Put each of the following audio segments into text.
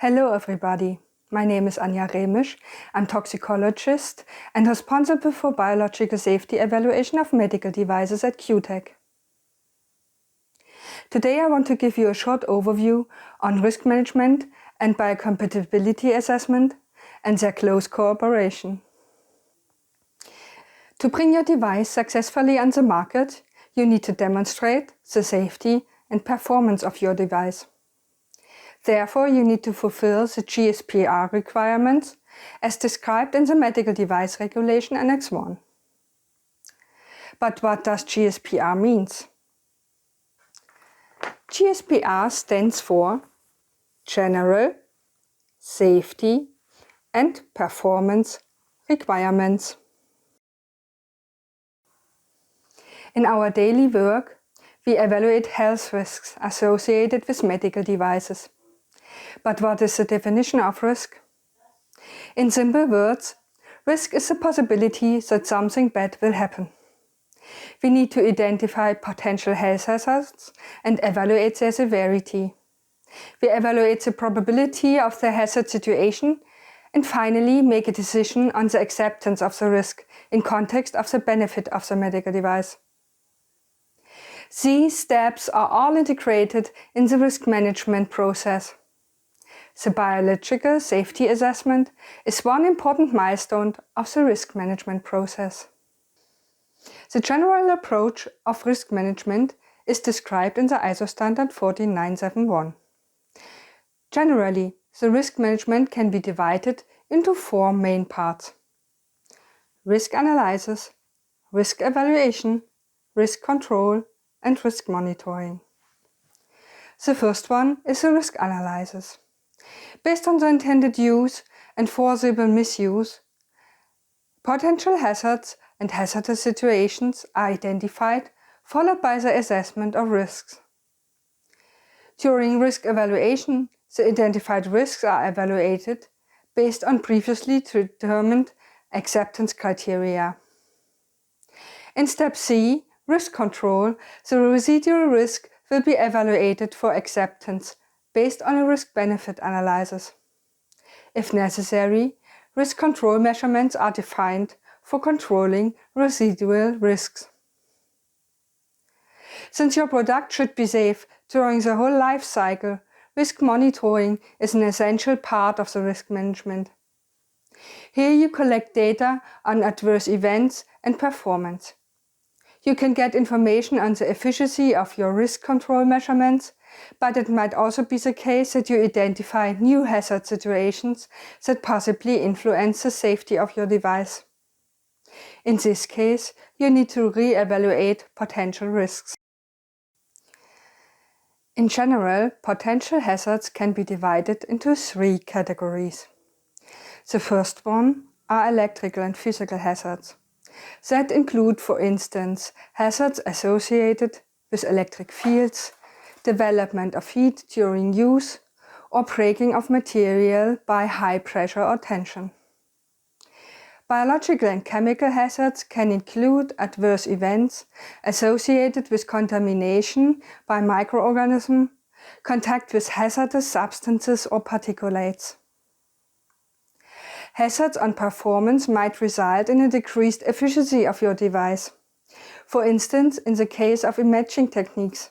Hello everybody, my name is Anja Rämisch. I'm toxicologist and responsible for biological safety evaluation of medical devices at qtec. Today I want to give you a short overview on risk management and biocompatibility assessment and their close cooperation. To bring your device successfully on the market, you need to demonstrate the safety and performance of your device. Therefore, you need to fulfill the GSPR requirements as described in the Medical Device Regulation Annex 1. But what does GSPR mean? GSPR stands for General Safety and Performance Requirements. In our daily work, we evaluate health risks associated with medical devices. But what is the definition of risk? In simple words, risk is the possibility that something bad will happen. We need to identify potential health hazards and evaluate their severity. We evaluate the probability of the hazard situation and finally make a decision on the acceptance of the risk in context of the benefit of the medical device. These steps are all integrated in the risk management process. The biological safety assessment is one important milestone of the risk management process. The general approach of risk management is described in the ISO standard 14971. Generally, the risk management can be divided into four main parts: risk analysis, risk evaluation, risk control, and risk monitoring. The first one is the risk analysis. Based on the intended use and foreseeable misuse, potential hazards and hazardous situations are identified, followed by the assessment of risks. During risk evaluation, the identified risks are evaluated based on previously determined acceptance criteria. In step C, risk control, the residual risk will be evaluated for acceptance based on a risk-benefit analysis. If necessary, risk control measurements are defined for controlling residual risks. Since your product should be safe during the whole life cycle, risk monitoring is an essential part of the risk management. Here you collect data on adverse events and performance. You can get information on the efficacy of your risk control measurements, but it might also be the case that you identify new hazard situations that possibly influence the safety of your device. In this case, you need to re-evaluate potential risks. In general, potential hazards can be divided into three categories. The first one are electrical and physical hazards. That include, for instance, hazards associated with electric fields, development of heat during use, or breaking of material by high pressure or tension. Biological and chemical hazards can include adverse events associated with contamination by microorganisms, contact with hazardous substances or particulates. Hazards on performance might result in a decreased efficiency of your device. For instance, in the case of imaging techniques,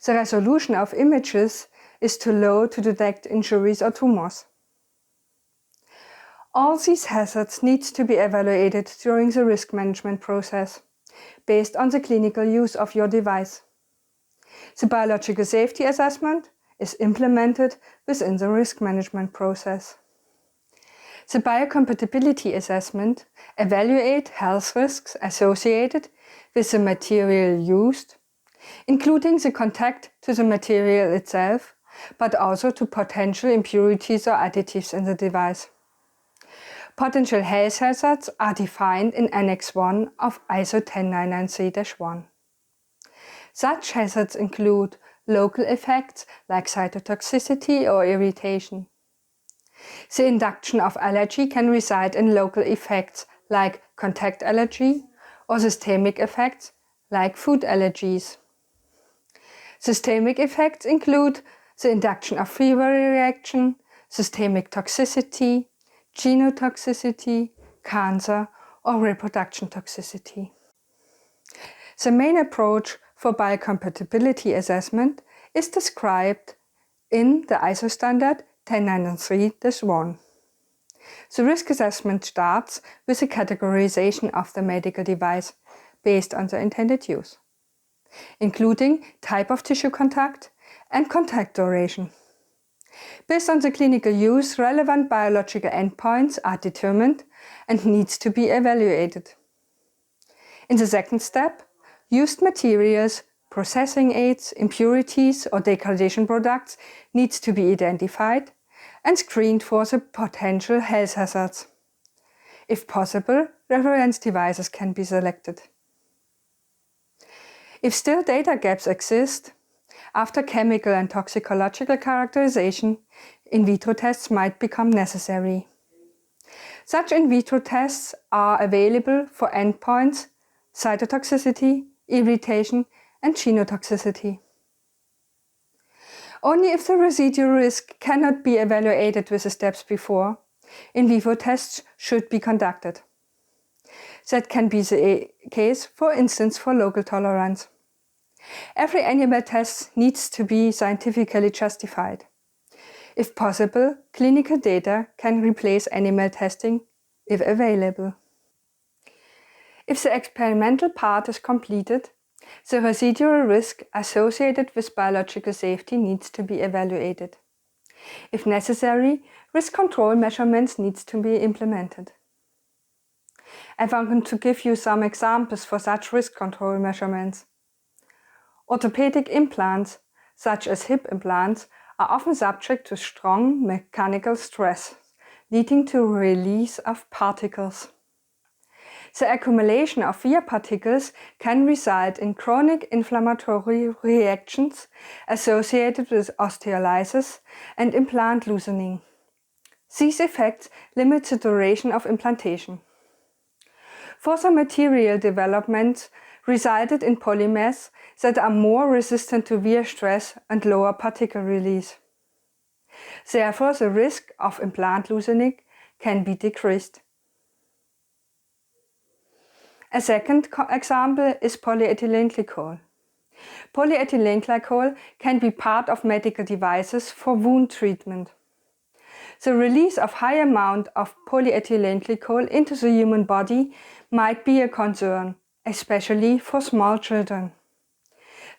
the resolution of images is too low to detect injuries or tumors. All these hazards need to be evaluated during the risk management process, based on the clinical use of your device. The biological safety assessment is implemented within the risk management process. The biocompatibility assessment evaluates health risks associated with the material used, including the contact to the material itself, but also to potential impurities or additives in the device. Potential health hazards are defined in Annex 1 of ISO 10993-1. Such hazards include local effects like cytotoxicity or irritation. The induction of allergy can reside in local effects like contact allergy or systemic effects like food allergies. Systemic effects include the induction of fever reaction, systemic toxicity, genotoxicity, cancer, or reproduction toxicity. The main approach for biocompatibility assessment is described in the ISO standard 10993-1. The risk assessment starts with a categorization of the medical device based on the intended use, including type of tissue contact and contact duration. Based on the clinical use, relevant biological endpoints are determined and needs to be evaluated. In the second step, used materials, processing aids, impurities or degradation products needs to be identified and screened for the potential health hazards. If possible, reference devices can be selected. If still data gaps exist, after chemical and toxicological characterization, in vitro tests might become necessary. Such in vitro tests are available for endpoints, cytotoxicity, irritation, and genotoxicity. Only if the residual risk cannot be evaluated with the steps before, in vivo tests should be conducted. That can be the case, for instance, for local tolerance. Every animal test needs to be scientifically justified. If possible, clinical data can replace animal testing if available. If the experimental part is completed, the residual risk associated with biological safety needs to be evaluated. If necessary, risk control measurements need to be implemented. I want to give you some examples for such risk control measurements. Orthopedic implants, such as hip implants, are often subject to strong mechanical stress, leading to release of particles. The accumulation of wear particles can result in chronic inflammatory reactions associated with osteolysis and implant loosening. These effects limit the duration of implantation. Further material development resulted in polymers that are more resistant to wear stress and lower particle release. Therefore, the risk of implant loosening can be decreased. A second example is polyethylene glycol. Polyethylene glycol can be part of medical devices for wound treatment. The release of high amount of polyethylene glycol into the human body might be a concern, especially for small children.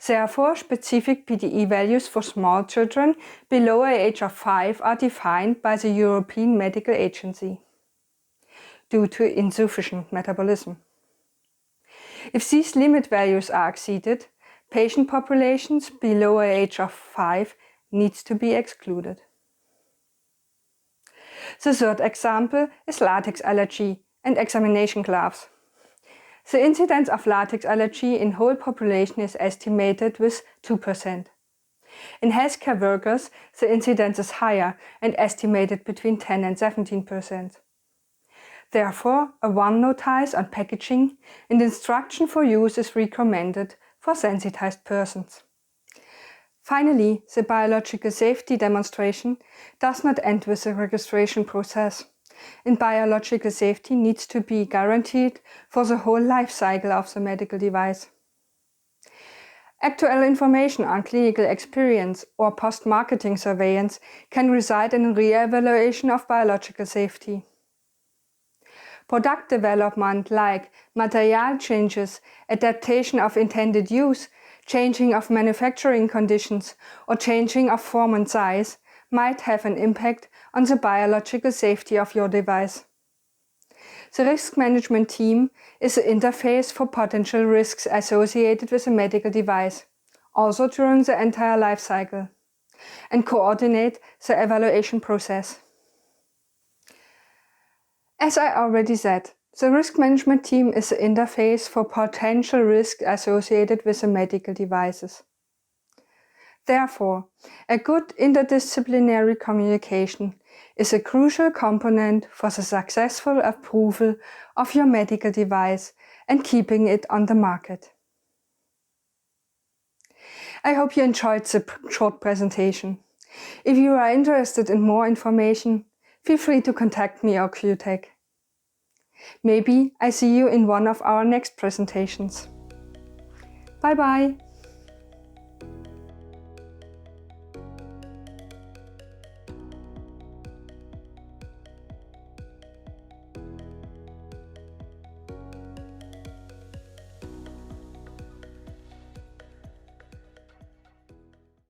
Therefore, specific PDE values for small children below the age of 5 are defined by the European Medical Agency due to insufficient metabolism. If these limit values are exceeded, patient populations below the age of 5 needs to be excluded. The third example is latex allergy and examination gloves. The incidence of latex allergy in whole population is estimated with 2%. In healthcare workers, the incidence is higher and estimated between 10 and 17%. Therefore, a one notice on packaging and instruction for use is recommended for sensitized persons. Finally, the biological safety demonstration does not end with the registration process, and biological safety needs to be guaranteed for the whole life cycle of the medical device. Actual information on clinical experience or post-marketing surveillance can result in a re-evaluation of biological safety. Product development like material changes, adaptation of intended use, changing of manufacturing conditions, or changing of form and size might have an impact on the biological safety of your device. The risk management team is the interface for potential risks associated with a medical device, also during the entire life cycle, and coordinate the evaluation process. As I already said, the risk management team is the interface for potential risks associated with the medical devices. Therefore, a good interdisciplinary communication is a crucial component for the successful approval of your medical device and keeping it on the market. I hope you enjoyed the short presentation. If you are interested in more information, feel free to contact me or qtec. Maybe I see you in one of our next presentations. Bye bye!